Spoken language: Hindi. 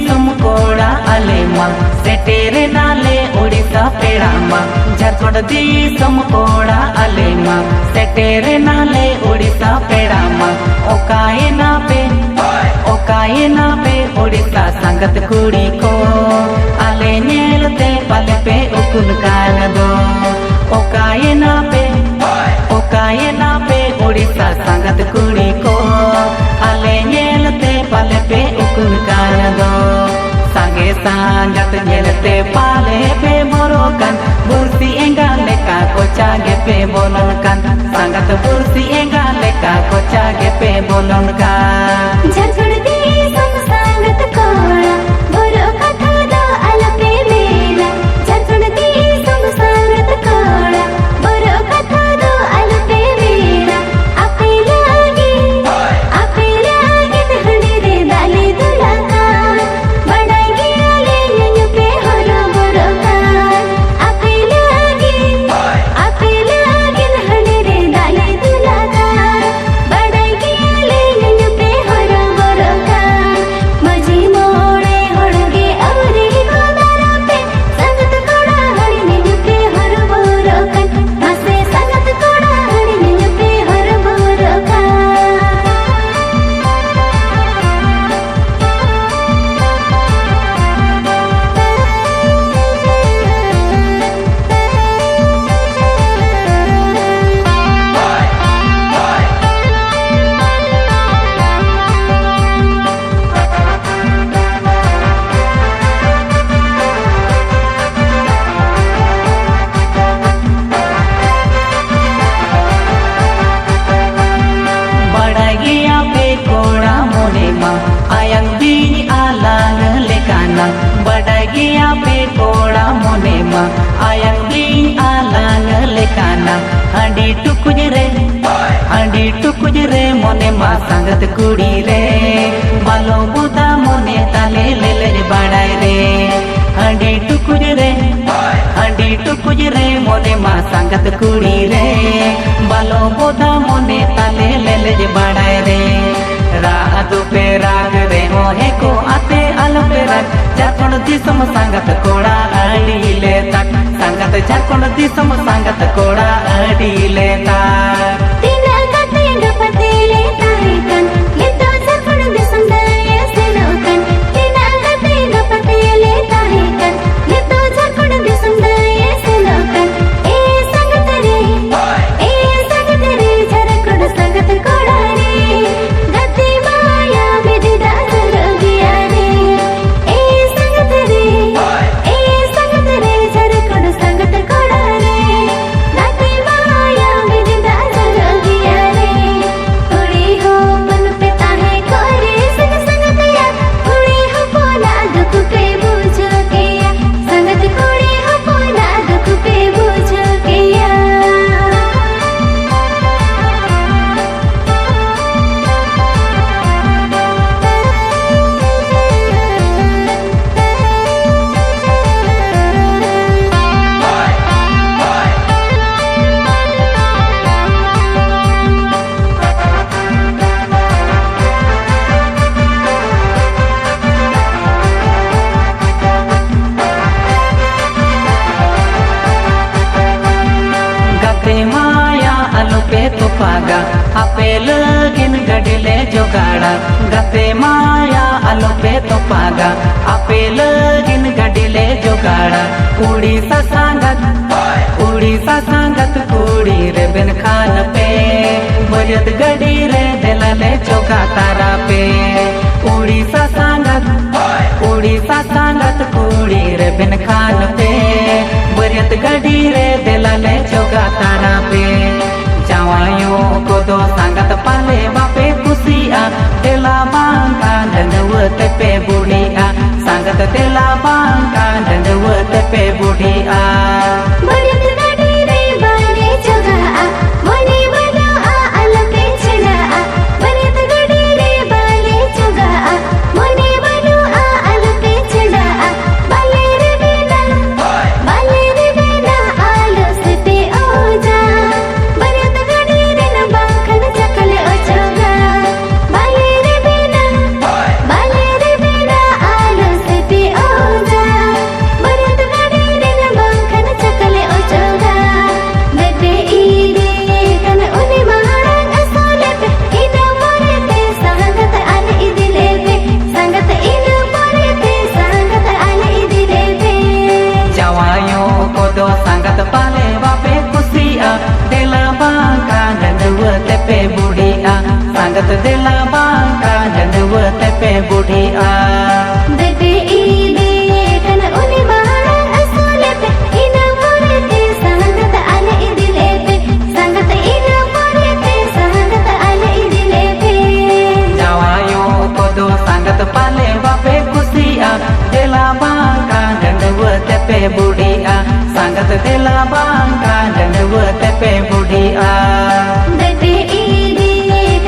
समकोड़ा अलेमा सेटेरे नाले उड़ीसा पेड़ामा झारखंड समकोड़ा अलेमा सेटेरे नाले उड़ीसा पेड़ामा ओकाए ना पे उड़ीसा संगत कुड़ी को आले नेलते पाले पे उकुन कान दो ओकाए ना पे उड़ीसा संगत कुड़ी को आले नेलते पाले पे उकुन कान दो संगे संगत नेलते पाले पे मोरोकन बुर्सी एंगा लेका को चागे पे बोलन कान संगत बुर्सी एंगा लेका को चागे पे बोलन कान झारखंड संगत कोड़ा बोरो कथा दो अलपे मेला झारखंड संगत कोड़ा बोरो कथा दो अलपे मेला आपे लागे हंडी रे दाली दुलाका बड़ाई गियाले नन्यु पे हरो बोरो कान आपे लागे हंडी रे दाली दुलाका बड़ाई गियाले नन्यु पे हरो बोरो कान मजी मोड़े होड़गे अवरे गोदारा पे संगत कोड़ा हड़ी नन्यु पे हरो बोरो कान हसे संगत कोड़ा हड़ी नन्यु पे हरो बोरो बड़ागिया पे कोड़ा मोने मा आयंग बीनी आलांग लेकाना बड़ागिया पे कोड़ा मोने मा आयंग बीनी आलांग लेकाना हंडी टुकुज रे मोने मा संगत कुड़ी रे बालो बुदा मोने ताले ले ले बड़ाई रे हंडी टुकुज रे मोने मा संगत कुड़ी रे बालो बुदा मोने ताले ले ले बड़ाई रे रातु पे राग रे मोहे को आते अल पे राग झारखंड दिसम संगत कोड़ा अड़ी ले तक संगत झारखंड दिसम संगत कोड़ा अड़ी ले तक तीना कते गपते ले ताहे कन ये तो झारखंड दिसम दया से लोकन तीना कते गपते ले ताहे कन ये तो झारखंड दिसम दया से लोकन ए संगत रे झारखंड संगत कोड़ा रे गति माया विदिदा जरोगिया रे ए संगत रे झारखंड संगत कोड़ा रे गति माया विदिदा जरोगिया रे थोड़ी हो मन पे ताहे कोरे संगत या थोड़ी हो पोला दुख पे बुझो के या संगत थोड़ी हो पोला दुख पे बुझो के या गते माया आलू पे तो पागा आपे लगिन गडले जोगाड़ा गते माया आलू पे तो पागा आपे लगिन गडले जोगाड़ा उड़ीसा संगत कुड़ी रे बिन खान पे बजत गडी रे दिलले चौका तारा पे उड़ीसा संगत कुड़ी रे बिन खान पे बजत गडी रे दिलले चौका तारा पे जावायो को दो संगत पाले बापे खुशिया तेला बांका दंडवत पे बुढ़िया संगत तेला बांका दंडवत पे बुढ़िया बरत गडी रे बाले जोगा मोने बना अलपे छड़ा बरत गडी रे बाले जोगा मोने बना अलपे छड़ा बाले रे बेना आलो से ओजा बरत गडी रे न बाखन चकल ओजोगा बाले रे बेना आलो सांगत दिला बांका जंडव तेपे बुढ़िया देपे ईदे कन उनी बहाना असोले पे इन मोरे ते संगत आले इदिले पे संगत इन मोरे ते संगत आले इदिले पे जावायो कोदो सांगत पाले बापे कुसिया दिला बांका जंडव तेपे बुढ़िया सांगत दिला बांका जंडव तेपे बुढ़िया